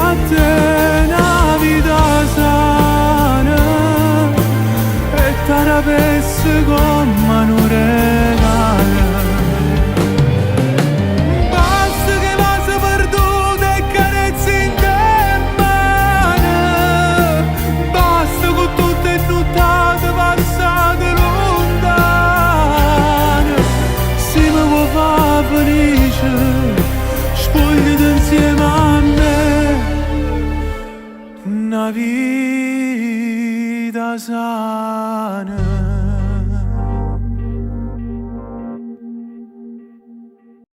a te una vita sana e t'arabesse come un regalo. Basta che vas perduta e carezze in te mano, basta con tutte nottate passate lontane. Se mi vuoi far felice, spogliati insieme a me una vita sana.